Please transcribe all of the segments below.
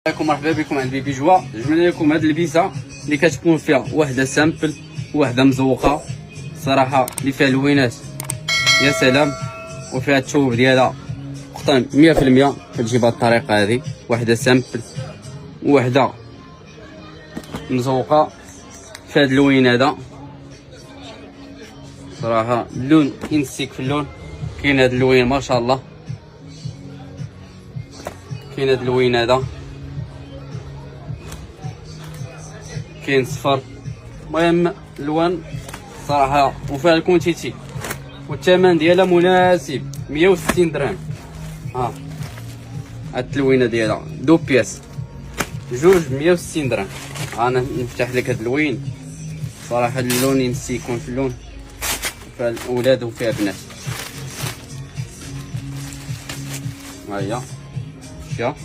مرحبا بكم عند بيبي جوا. جبنا لكم هاد البيسه اللي كتكون فيها واحده سامبل وواحده مزوقه صراحه، اللي فيها لوينات يا سلام، وفيها الثوب ديالها قطن 100%. كتجي بهاد الطريقه هذه، واحده سامبل وواحده مزوقه في هاد اللوين هذا. صراحه اللون ينسيك في اللون. كاين هاد اللوين ما شاء الله، كاين هاد اللوين هذا، كاين صفر. المهم الوان صراحه، وفيها الكونتيتي والثمن ديالها مناسب 160 درهم. ها هاد التلوينه ديالها دو بياس جوج 160 درهم. انا نفتح لك هاد اللوين صراحه، اللون ينسي يكون في اللون، فيها الاولاد وفيها بنات. ها هي شتيها،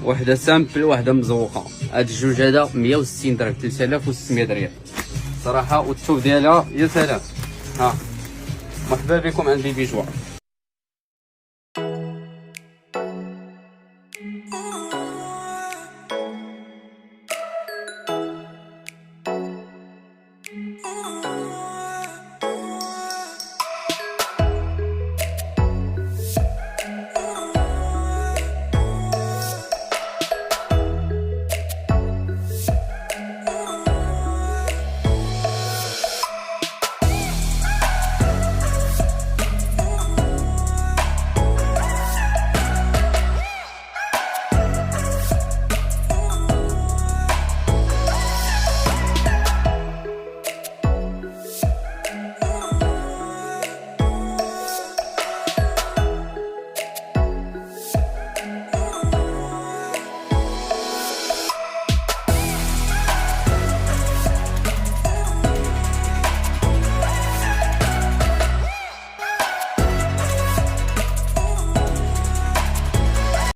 واحده سامبل واحده مزوقه. هاد الجوج هذا 160 درهم، 3600 ريال صراحه. والثوب ديالها يا سلام. ها مرحبا بكم عند بيبي جوا.